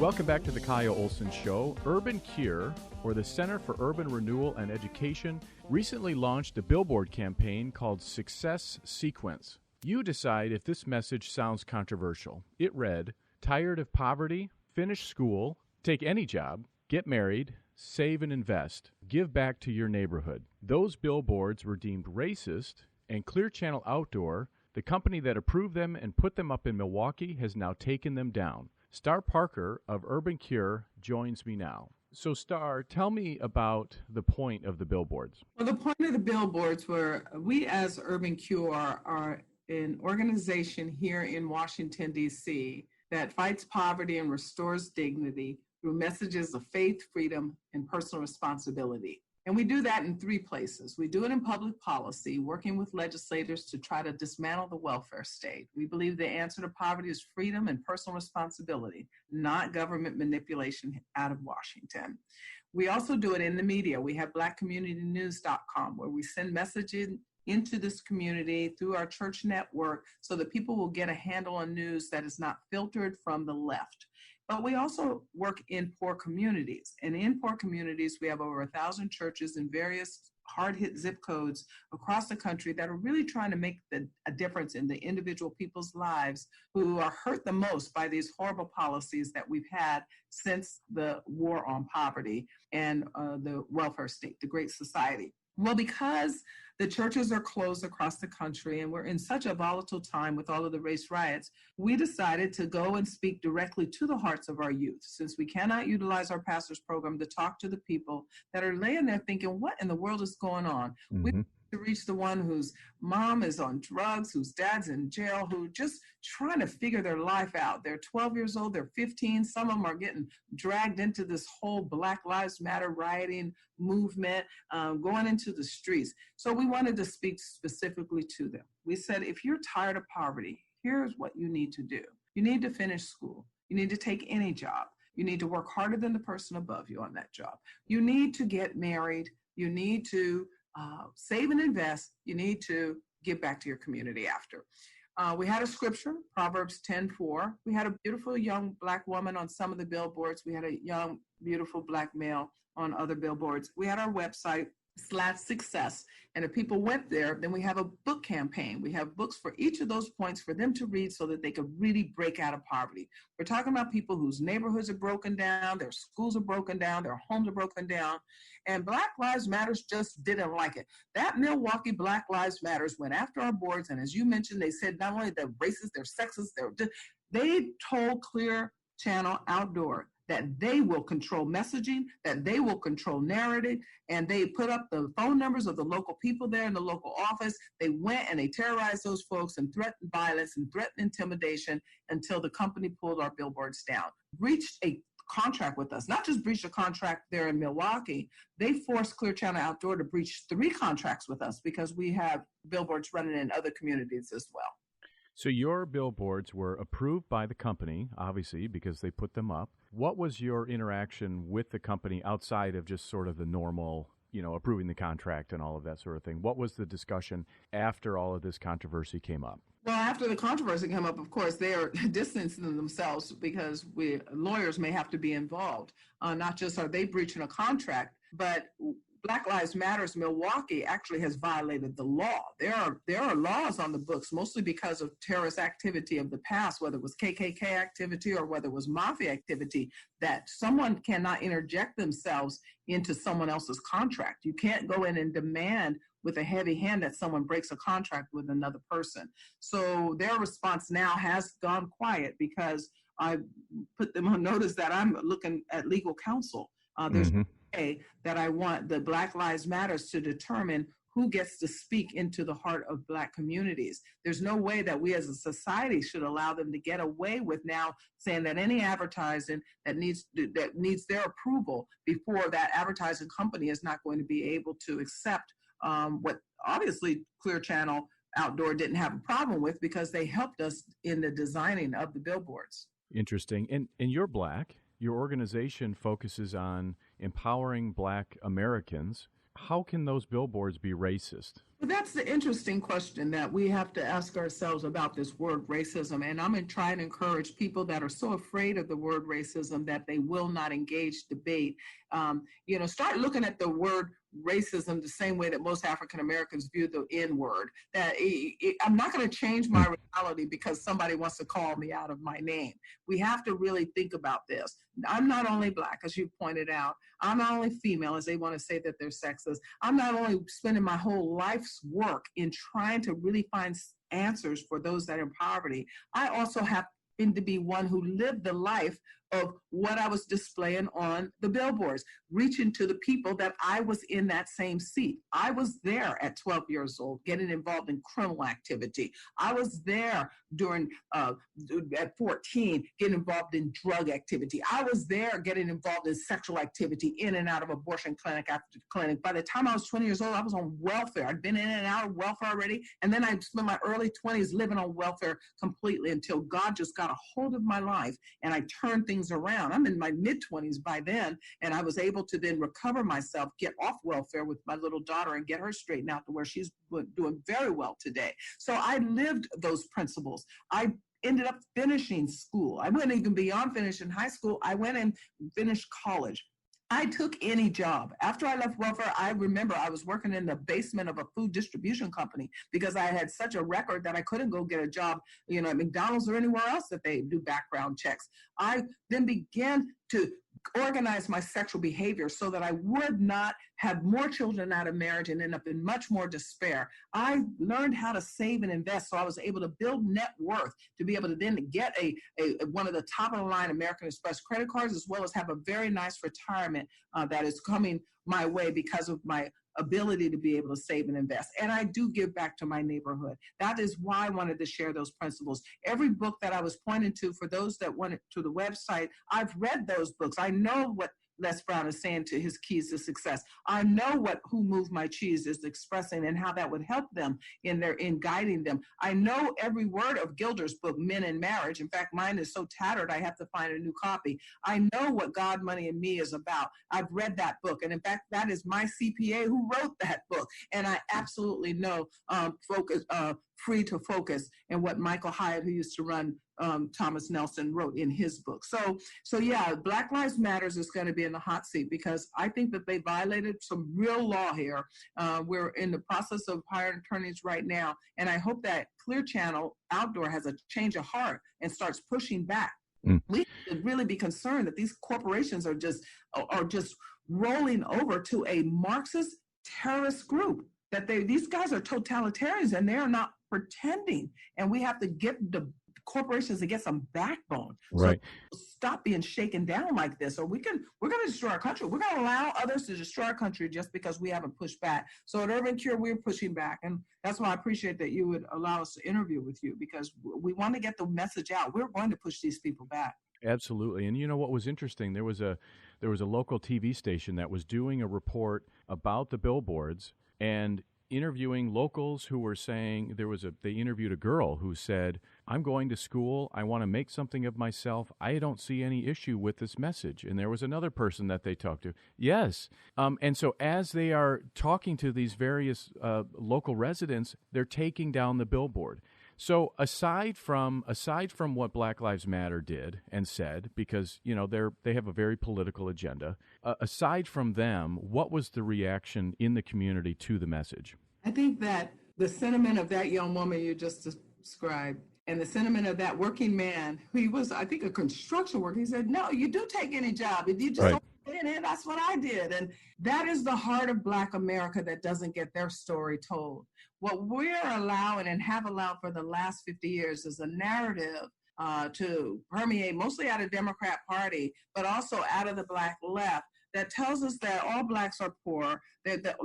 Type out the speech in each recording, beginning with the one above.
Welcome back to the Kyle Olson Show. UrbanCURE, or the Center for Urban Renewal and Education, recently launched a billboard campaign called Success Sequence. You decide if this message sounds controversial. It read, "Tired of poverty? Finish school, take any job, get married, save and invest, give back to your neighborhood." Those billboards were deemed racist, and Clear Channel Outdoor, the company that approved them and put them up in Milwaukee, has now taken them down. Star Parker of UrbanCURE joins me now. So, Star, tell me about the point of the billboards. Well, the point of the billboards were we as UrbanCURE are an organization here in Washington, D.C. that fights poverty and restores dignity through messages of faith, freedom, and personal responsibility. And we do that in three places. We do it in public policy, working with legislators to try to dismantle the welfare state. We believe the answer to poverty is freedom and personal responsibility, not government manipulation out of Washington. We also do it in the media. We have blackcommunitynews.com, where we send messages into this community through our church network so that people will get a handle on news that is not filtered from the left. But we also work in poor communities. And in poor communities, we have over 1,000 churches in various hard-hit zip codes across the country that are really trying to make a difference in the individual people's lives who are hurt the most by these horrible policies that we've had since the war on poverty and the welfare state, the Great Society. Well, because the churches are closed across the country and we're in such a volatile time with all of the race riots, we decided to go and speak directly to the hearts of our youth, since we cannot utilize our pastor's program to talk to the people that are laying there thinking, what in the world is going on? We to reach the one whose mom is on drugs, whose dad's in jail, who just trying to figure their life out. They're 12 years old, they're 15. Some of them are getting dragged into this whole Black Lives Matter rioting movement, going into the streets. So we wanted to speak specifically to them. We said, if you're tired of poverty, here's what you need to do. You need to finish school. You need to take any job. You need to work harder than the person above you on that job. You need to get married. You need to save and invest. You need to give back to your community after. We had a scripture, Proverbs 10:4. We had a beautiful young Black woman on some of the billboards. We had a young, beautiful Black male on other billboards. We had our website, /success. And if people went there, then we have a book campaign. We have books for each of those points for them to read so that they could really break out of poverty. We're talking about people whose neighborhoods are broken down, their schools are broken down, their homes are broken down, and Black Lives Matters just didn't like it. That Milwaukee Black Lives Matters went after our boards, and as you mentioned, they said not only they're racist, they're sexist, they told Clear Channel Outdoor that they will control messaging, that they will control narrative, and they put up the phone numbers of the local people there in the local office. They went and they terrorized those folks and threatened violence and threatened intimidation until the company pulled our billboards down. Breached a contract with us, not just breached a contract there in Milwaukee, they forced Clear Channel Outdoor to breach 3 contracts with us because we have billboards running in other communities as well. So your billboards were approved by the company, obviously, because they put them up. What was your interaction with the company outside of just sort of the normal, approving the contract and all of that sort of thing? What was the discussion after all of this controversy came up? Well, after the controversy came up, of course, they are distancing themselves because lawyers may have to be involved. Not just are they breaching a contract, but Black Lives Matters Milwaukee actually has violated the law. There are laws on the books, mostly because of terrorist activity of the past, whether it was KKK activity or whether it was mafia activity, that someone cannot interject themselves into someone else's contract. You can't go in and demand with a heavy hand that someone breaks a contract with another person. So their response now has gone quiet because I put them on notice that I'm looking at legal counsel. There's that I want the Black Lives Matters to determine who gets to speak into the heart of Black communities. There's no way that we as a society should allow them to get away with now saying that any advertising that needs their approval before that advertising company is not going to be able to accept what obviously Clear Channel Outdoor didn't have a problem with because they helped us in the designing of the billboards. Interesting. And you're Black. Your organization focuses on empowering Black Americans. How can those billboards be racist? Well, that's the interesting question that we have to ask ourselves about this word racism. And I'm going to try and encourage people that are so afraid of the word racism that they will not engage debate. Start looking at the word racism the same way that most African Americans view the N word. That I'm not going to change my reality because somebody wants to call me out of my name. We have to really think about this. I'm not only Black, as you pointed out. I'm not only female, as they want to say that they're sexist. I'm not only spending my whole life's work in trying to really find answers for those that are in poverty. I also happen to be one who lived the life of what I was displaying on the billboards, reaching to the people that I was in that same seat. I was there at 12 years old, getting involved in criminal activity. I was there at 14, getting involved in drug activity. I was there getting involved in sexual activity in and out of abortion clinic after clinic. By the time I was 20 years old, I was on welfare. I'd been in and out of welfare already. And then I spent my early 20s living on welfare completely until God just got a hold of my life and I turned things around. I'm in my mid-20s by then, and I was able to then recover myself, get off welfare with my little daughter and get her straightened out to where she's doing very well today. So I lived those principles. I ended up finishing school. I went even beyond finishing high school. I went and finished college. I took any job. After I left welfare, I remember I was working in the basement of a food distribution company because I had such a record that I couldn't go get a job, at McDonald's or anywhere else that they do background checks. I then began to organize my sexual behavior so that I would not have more children out of marriage and end up in much more despair. I learned how to save and invest, so I was able to build net worth to be able to then get one of the top of the line American Express credit cards, as well as have a very nice retirement that is coming my way because of my ability to be able to save and invest. And I do give back to my neighborhood. That is why I wanted to share those principles. Every book that I was pointing to, for those that went to the website, I've read those books. I know what Les Brown is saying to his keys to success. I know what Who Moved My Cheese is expressing and how that would help them in guiding them. I know every word of Gilder's book, Men in Marriage. In fact, mine is so tattered, I have to find a new copy. I know what God, Money, and Me is about. I've read that book. And in fact, that is my CPA who wrote that book. And I absolutely know Free to Focus and what Michael Hyatt, who used to run Thomas Nelson, wrote in his book. So yeah, Black Lives Matters is going to be in the hot seat because I think that they violated some real law here. We're in the process of hiring attorneys right now, and I hope that Clear Channel Outdoor has a change of heart and starts pushing back. We should really be concerned that these corporations are just rolling over to a Marxist terrorist group. That these guys are totalitarians and they are not pretending. And we have to get the corporations to get some backbone. Right. So stop being shaken down like this, or we're going to destroy our country. We're going to allow others to destroy our country just because we haven't pushed back. So at UrbanCURE, we're pushing back. And that's why I appreciate that you would allow us to interview with you, because we want to get the message out. We're going to push these people back. Absolutely. And you know what was interesting? There was a local TV station that was doing a report about the billboards and interviewing locals who were saying they interviewed a girl who said, I'm going to school. I want to make something of myself. I don't see any issue with this message. And there was another person that they talked to. Yes. And so as they are talking to these various local residents, they're taking down the billboard. So aside from what Black Lives Matter did and said, because they have a very political agenda, aside from them, what was the reaction in the community to the message? I think that the sentiment of that young woman you just described, and the sentiment of that working man, he was, I think, a construction worker. He said, "No, you do take any job. If you just don't get in it, that's what I did." And that is the heart of Black America that doesn't get their story told. What we're allowing and have allowed for the last 50 years is a narrative to permeate mostly out of the Democrat Party, but also out of the Black left, that tells us that all Blacks are poor, that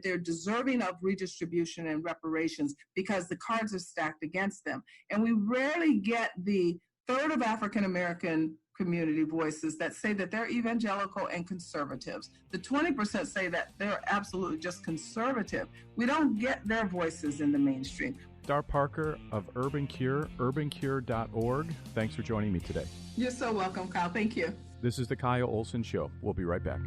they're deserving of redistribution and reparations because the cards are stacked against them. And we rarely get the third of African American community voices that say that they're evangelical and conservatives. The 20% say that they're absolutely just conservative. We don't get their voices in the mainstream. Dar Parker of UrbanCURE, urbancure.org. Thanks for joining me today. You're so welcome, Kyle. Thank you. This is the Kyle Olson Show. We'll be right back.